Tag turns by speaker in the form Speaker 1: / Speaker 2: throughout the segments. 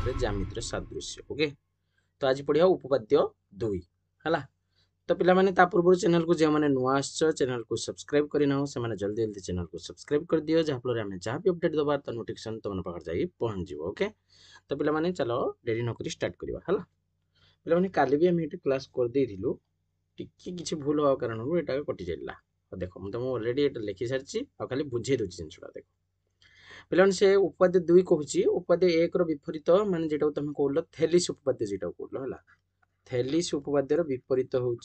Speaker 1: रे ज्यामितिर सादृश्य ओके। तो आज पढ़िया उपपाद्य 2 है। तो पिला माने ता पूर्व चैनल को जो मैंने नुआ चैनल को सब्सक्राइब करना हो से जल्दी जल्दी चैनल को सब्सक्राइब कर दियो जहाँफल आम जहाँ भी अपडेट दबार तो नोटिफिकेशन तुम पाखे जाई पहुँच जाओ ओके। तो पिला माने चलो डेरी नक स्टार्ट करवा है। पिला माने काली भी आम ये क्लास कर देलु टिके किसी भूल हवा कारण यहाँ कटि जाइला। देख मुझे तुमको अलरेडी ये लिखी सारी आ खाली बुझे दूसरी जिनसा देख पे से उपपाद्य 2 कहूँ उपपाद्य 1 विपरीत माने जेटा तुम कहल थेलिस उपपाद्य जेटा कहल है। थेलिस उपपाद्यर विपरीत हूँ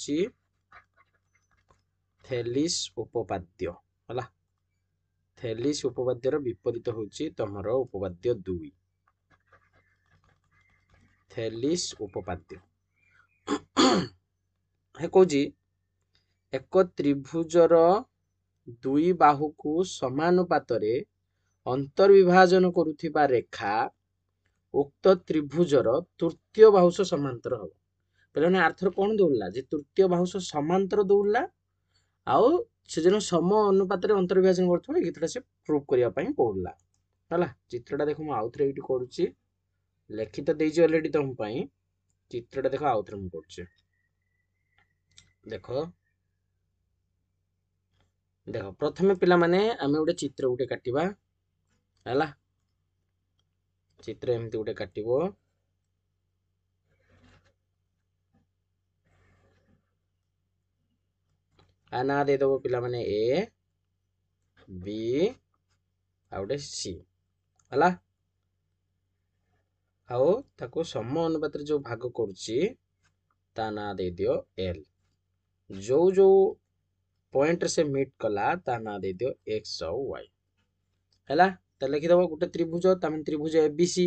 Speaker 1: थेलिस उपपाद्य है। थेलिस उपपाद्यर विपरीत हूँ तुम उपपाद्य 2 थेलिस उपपाद्य है कौच एक त्रिभुजर दुई बाहु को समानुपातर अंतर्विभाजन करुथिबा रेखा उक्त त्रिभुजर तृतीय बाहुस समांतर हम पे आर्थर कौन दौड़ा जे तृतीय बाहुस समांतर दौड़ा आउ से जन सम अनुपात अंतर्विभाजन कर गीतटा से प्रूव करने कहला है। चित्रटा देख मुझे आउ थे ये करुच्ची लिखि तो देजी अलरेडी तुम चित्रटा देख आउ थे मुझे देख देख प्रथम पिला माने आमे गोटे चित्र गोटे काटिबा है। चित्र एमती गोटे काटिबो आ ना दे दबो पिला माने ए बी आ गोटे सी है। आओ ताको सम अनुपात जो भाग करुच्ची ता ना दे दियो एल जो जो पॉइंट से मीट कला ता ना दे दियो एक्स और वाई है। तो लिखिदब गोटे त्रिभुज तमें त्रिभुज एबीसी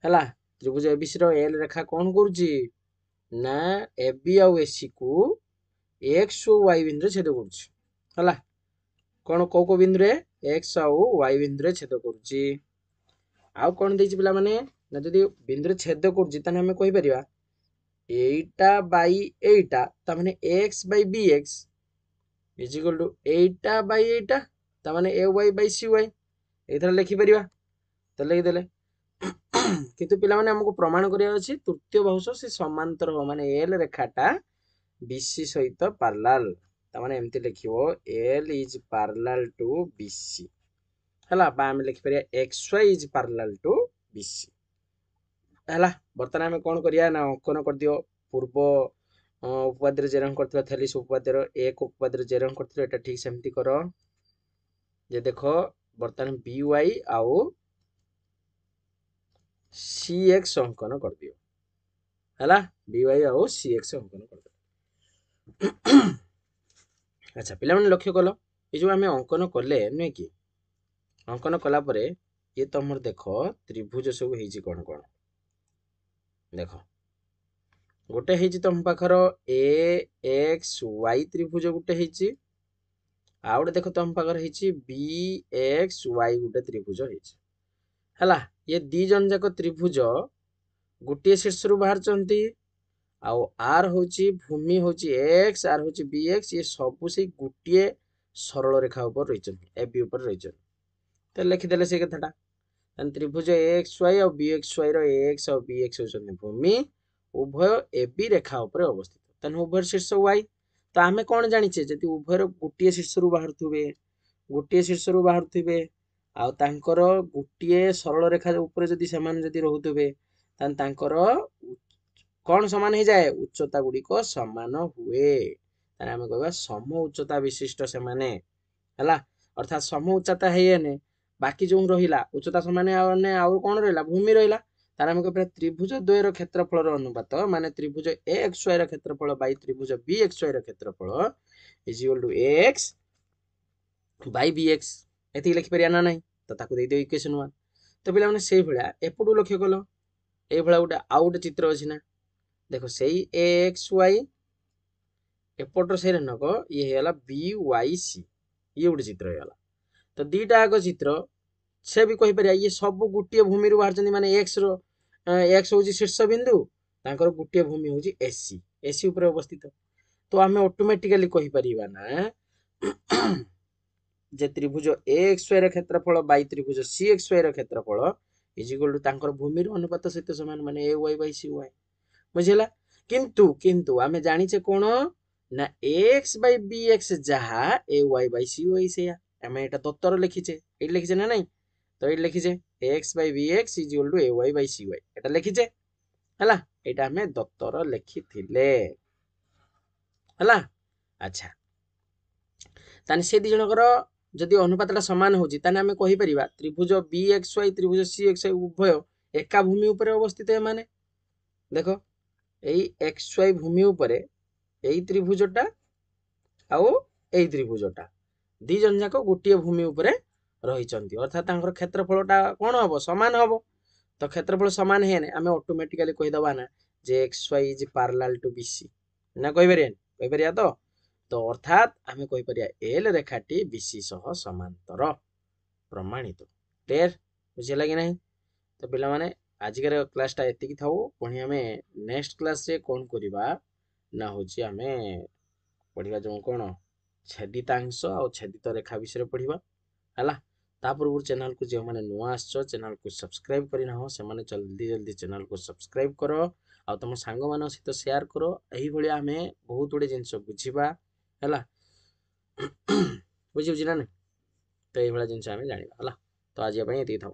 Speaker 1: है। त्रिभुज एबीसी रो एल रेखा कौन करुच्ची ना एबी आउ एसी को एक्स और वाई बिंदु छेद करुच्ची है। कौन कौ बिंदु एक्स आउ वाई बिंदु छेद करुच्ची आउ कौन देछि पिला माने ना जदि बिंदु छेद करुच्ची ताने हमें कहि परिबा एटा बाई एटा ता माने X by B X is equal to एटा बाई एटा ता माने A Y by C Y एथरा लिखि परिबा तो लिखिदेले किंतु पिला माने हमको प्रमाण करिया अछि तृतीय बाहुस से समांतर हो माने एल रेखाटा बीसी सहित पैरेलल ता माने एमती लिखिबो L is parallel to BC हला बा हम लिखि परिया X Y is parallel to BC है। बर्तमान आम कौन करिया ना अंकन कर दियो पूर्व उपपाद्य जेरंग करथिबा थेलिस उपपाद्यर एक उपपाद्य जेरंग करथिबा एटा ठीक सेमती कर जे देखो बर्तमान बी वाई आउ सी एक्स अंकन कर दियो है। बी वाई आउ सी एक्स अंकन कर दियो। अच्छा पिला माने लक्ष्य कल ये जो आम अंकन कले नुहे कि अंकन कला परे ये तुम देख त्रिभुज सब होइछि कौन कौन देख गोटे है तुम पाखर ए एक्स वाई त्रिभुज गोटे है आ गोटे देख तुम पाखर है बी एक्स वाई गोटे त्रिभुज है। ये दी जन जाक त्रिभुज गोटे शीर्ष रु बाहर आउ आर हूँ भूमि हूँ एक्स आर हूँ बी एक्स ये सब से गोटे सरल रेखा ऊपर रही ए बी ऊपर रही तो लिखिदेले से कथाटा त्रिभुज एक्स वाई और बी एक्स वाई एक्स और बी एक्स होती भूमि उभय ए बी रेखा उपर अवस्थित तेन उभय शीर्ष वाई तो आम कौन जाचे जब उभयर गोटे शीर्ष रु बाहर थे गोटे शीर्ष रु बाहर थे आउ तांकर गोटे सरल रेखा ऊपर जदि सेमान जदि रोहुथिबे तान तांकर कौन समान हो जाए उच्चता गुड़िक समान हुए आम कह सम उच्चता विशिष्ट से माने है अर्थात सम उच्चता है बाकी जो रहा उच्चता समान आउ कौन रहा भूमि रहा तार आम कह त्रिभुज द्वयर क्षेत्रफल अनुपात माने त्रिभुज ए एक्स वाई क्षेत्रफल बाई त्रिभुज बी एक्स वाई क्षेत्रफल is equal to X by B X एति लिखिपर ना ना तो ताकू दे दियो इक्वेशन 1 तो पिला माने सेही भलिया एपटू लक्ष्य कल ए भलिया गोटे आउ गोटे चित्र अछि ना देखो सेही ए एक्स वाई एपटर से नक ये हेला बी वाई सी ये गोटे चित्र होगा तो दीटा आग चित्र से भी कही परिया ये सब गोटे भूमि रु बाहर माने एक्स रो एक्स हूँ शीर्ष बिंदु तांकर गोटे भूमि हूँ एसी एसी ऊपर अवस्थित तो आम ऑटोमेटिकली कही परिबा ना जे त्रिभुज ए एक्स वाई क्षेत्रफल बाई त्रिभुज सी एक्स वाई क्षेत्रफल इज इक्वल टू तांकर भूमि अनुपात सहित समान माने A Y by C Y बुझिला किंतु किंतु आमे जानिचे कोन ना एक्स बाई बी एक्स जहा ए वाई बाई सी वाई से आमे एटा तत्तर लिखिचे एट लिखिचे ना नहीं तो एट लिखिचे X by B X is equal to A Y by C Y एटा लिखिचे हला एटा आमे दत्तर लिखिथिले हला अच्छा ताने से दी जनकर जदि अनुपातटा समान होची ताने आमे कहि परिबा त्रिभुज BXY त्रिभुज CXY उभय एका भूमि उपरे अवस्थित है माने देखो एई XY भूमि उपरे एई त्रिभुजटा आउ एई त्रिभुजटा दी जन जाक गोटिए भूमि उपरे रहिचंती अर्थात तांकर क्षेत्रफलटा कोन हबो समान हबो तो क्षेत्रफल समान हेने आमे ऑटोमेटिकली कहि दबा ना जे XY is parallel to BC ना कहि परिया तो अर्थात आमे कहि परिया एल रेखाटी BC सह समांतर प्रमाणित क्लियर बुझिला कि नहीं तो पिला माने आजिकर क्लासटा एतिकी थाउ पुणी आमे नेक्स्ट क्लास रे कोन करिबा ना होची आमे पढ़िबा जो कोन छेदितांश और छेदित रेखा विषय पढ़िबा हला ता पूर्व चैनल को जो माने नुआ आछो चैनल को सब्सक्राइब करिना हो से माने जल्दी जल्दी चैनल को सब्सक्राइब करो आ तुम सांग मान सहित शेयर करो एही भली आमे बहुत गुडे जिंस बुझिबा हला बुझी बुझी ना तो एही भला जिंस आमे जानिबा हला तो आज ପାଇଁ ଏତିକି ଥାଉ।